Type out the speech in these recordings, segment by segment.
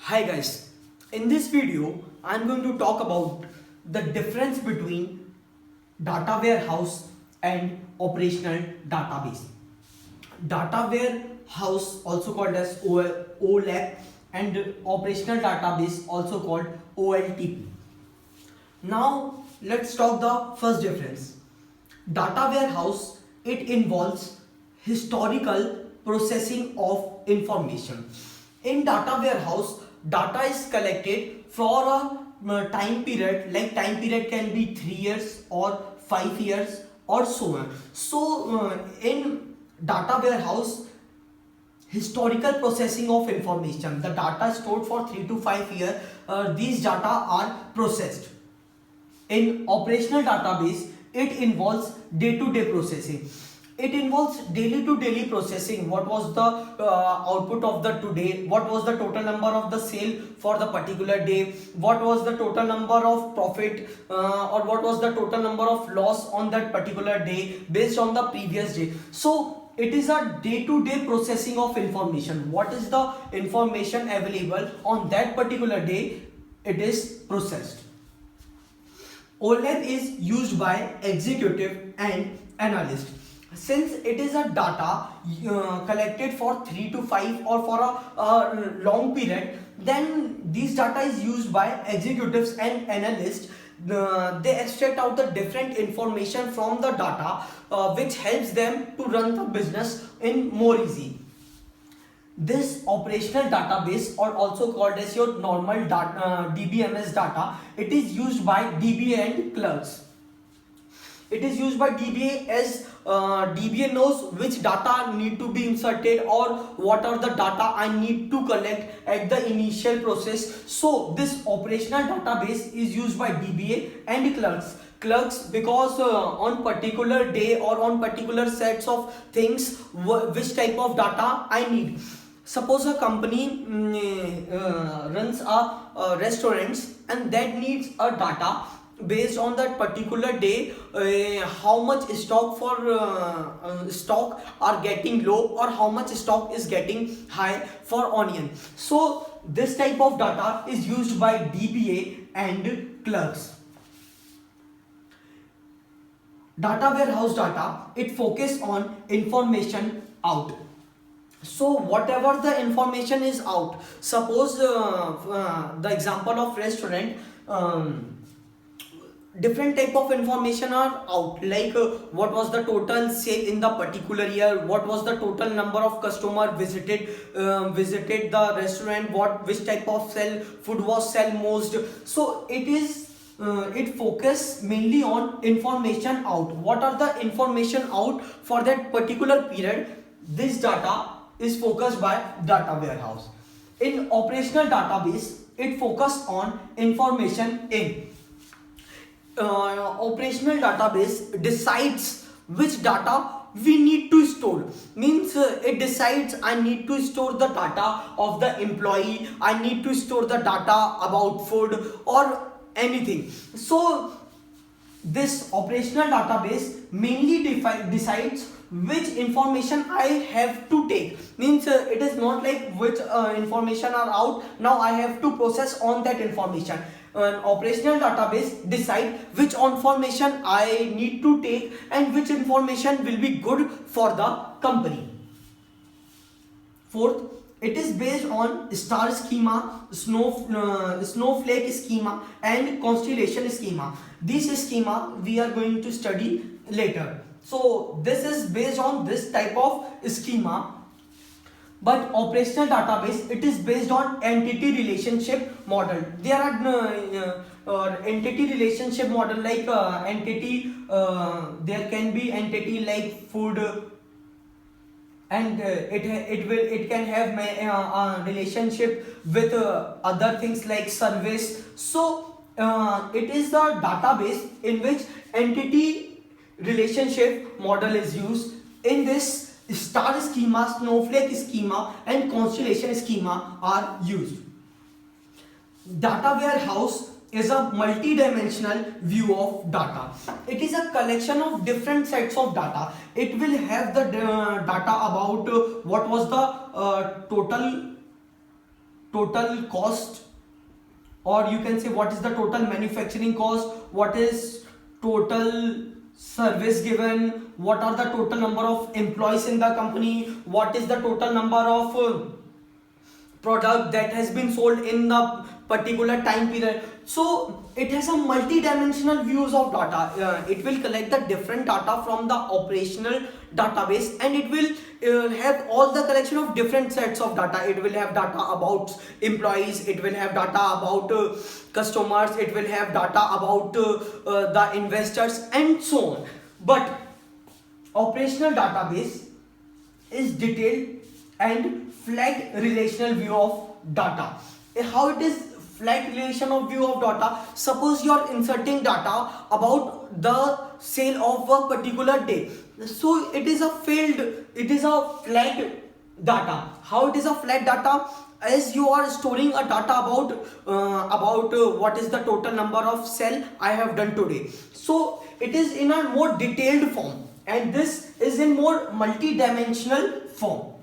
Hi guys, in this video I'm going to talk about the difference between data warehouse and operational database. Data warehouse, also called as OLAP, and operational database, also called OLTP. Now let's talk the first difference. Data warehouse, it involves historical processing of information. In data warehouse, data is collected for a time period, like time period can be 3 years or 5 years or so on. So in data warehouse, historical processing of information, the data stored for 3 to 5 years, these data are processed. In operational database, it involves day-to-day processing. It involves daily to daily processing. What was the output of the today? What was the total number of the sale for the particular day? What was the total number of profit or what was the total number of loss on that particular day based on the previous day? So it is a day-to-day processing of information. What is the information available on that particular day? It is processed. OLAP is used by executive and analyst. Since it is a data collected for 3 to 5 or for a long period, then this data is used by executives and analysts. They extract out the different information from the data, which helps them to run the business in more easy. This operational database, or also called as your normal data, DBMS data, it is used by DBA and clerks. It is used by DBA as DBA knows which data need to be inserted or what are the data I need to collect at the initial process. So this operational database is used by DBA and clerks because on particular day or on particular sets of things, which type of data I need. Suppose a company runs a restaurants and that needs a data based on that particular day, how much stock are getting low or how much stock is getting high for onion. So this type of data is used by DBA and clerks. Data warehouse data, it focus on information out. So whatever the information is out, suppose the example of restaurant, different type of information are out, like what was the total sale in the particular year, what was the total number of customer visited the restaurant, which type of food was sell most. So it focus mainly on information out. What are the information out for that particular period? This data is focused by data warehouse. In operational database, it focus on information in. Operational database decides which data we need to store. Means it decides I need to store the data of the employee, I need to store the data about food or anything. So this operational database mainly decides which information I have to take. Means it is not like which information are out, now I have to process on that information. An operational database decide which information I need to take and which information will be good for the company. Fourth, it is based on star schema, snowflake schema and constellation schema. This schema we are going to study later. So this is based on this type of schema. But operational database, it is based on entity relationship model. There are entity relationship model like entity. There can be entity like food, and it can have a relationship with other things like service. So it is the database in which entity relationship model is used. In this, star schema, snowflake schema and constellation schema are used. Data warehouse is a multi-dimensional view of data. It is a collection of different sets of data. It will have the data about what was the total total cost, or you can say what is the total manufacturing cost, what is total service given, what are the total number of employees in the company, what is the total number of product that has been sold in the particular time period. So it has a multi-dimensional views of data. It will collect the different data from the operational database, and it will have all the collection of different sets of data. It will have data about employees, it will have data about customers, it will have data about the investors and so on. But operational database is detailed and flat relational view of data. How it is flat relation of view of data? Suppose you are inserting data about the sale of a particular day, so it is a flat data. How it is a flat data? As you are storing a data about what is the total number of sale I have done today, so it is in a more detailed form, and this is in more multi-dimensional form.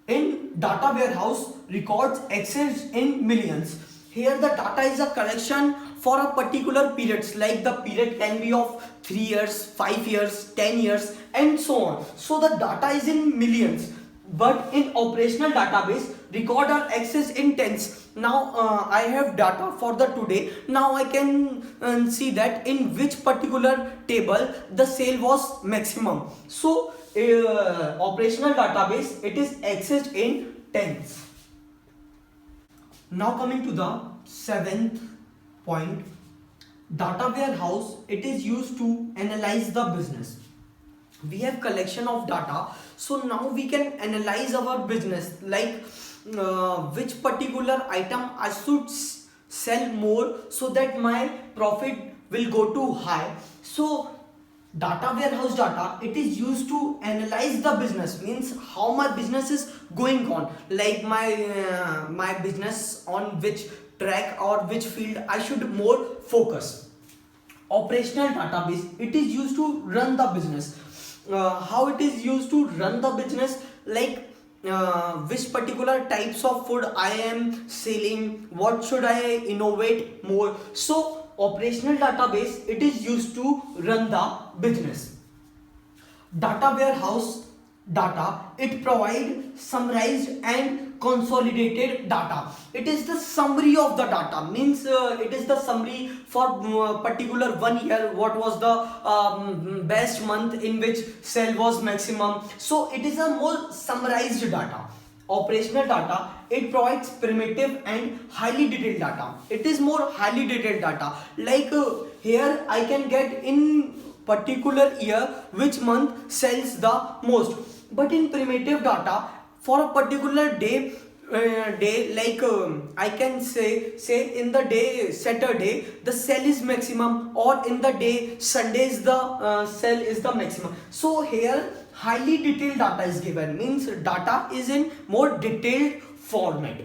In data warehouse, records exist in millions. Here the data is a collection for a particular periods, like the period can be of 3 years, 5 years, 10 years and so on. So the data is in millions, but in operational database, record are accessed in tens. Now I have data for the today. Now I can see that in which particular table the sale was maximum. So operational database, it is accessed in tens. Now coming to the seventh point, data warehouse, it is used to analyze the business. We have collection of data, so now we can analyze our business, like which particular item I should sell more so that my profit will go to high. So data warehouse data, it is used to analyze the business, means how my business is going on, like my business on which track or which field I should more focus. Operational database, it is used to run the business. How it is used to run the business, like which particular types of food I am selling, what should I innovate more. So operational database, it is used to run the business. Data warehouse data, it provide summarized and consolidated data. It is the summary of the data, means it is the summary for particular 1 year, what was the best month in which sale was maximum. So it is a more summarized data. Operational data, it provides primitive and highly detailed data. It is more highly detailed data, like here I can get in particular year which month sells the most. But in primitive data, for a particular day, like I can say in the day Saturday the sale is maximum, or in the day Sundays the sale is the maximum. So here highly detailed data is given, means data is in more detailed format.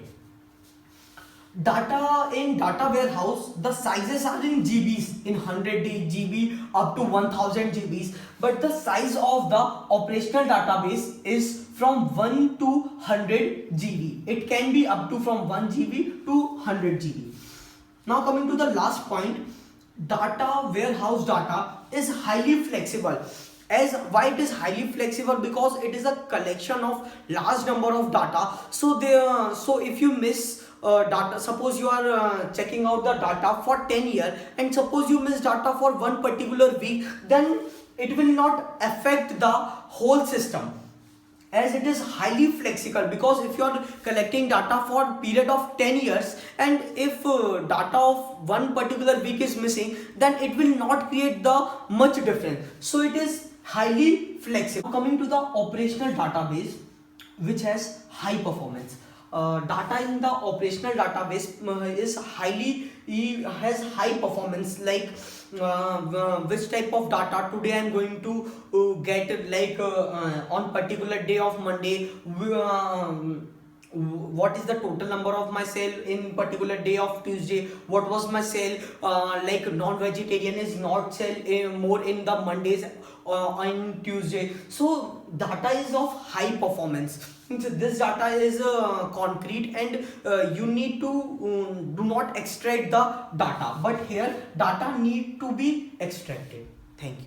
Data in data warehouse, the sizes are in GBs, in 100 GB up to 1000 GBs, but the size of the operational database is from 1 to 100 GB. It can be up to from 1 GB to 100 GB. Now coming to the last point, data warehouse data is highly flexible. As why it is highly flexible? Because it is a collection of large number of data. So if you miss data, suppose you are checking out the data for 10 years, and suppose you miss data for one particular week, then it will not affect the whole system, as it is highly flexible. Because if you are collecting data for a period of 10 years, and if data of one particular week is missing, then it will not create the much difference. So it is highly flexible. Coming to the operational database, which has high performance. Data in the operational database has high performance, like which type of data today I am going to get, like on particular day of Monday, what is the total number of my sale in particular day of Tuesday, what was my sale, like non-vegetarian is not sell more in the Mondays on Tuesday. So data is of high performance. So this data is concrete, and you need to do not extract the data, but here data need to be extracted. Thank you.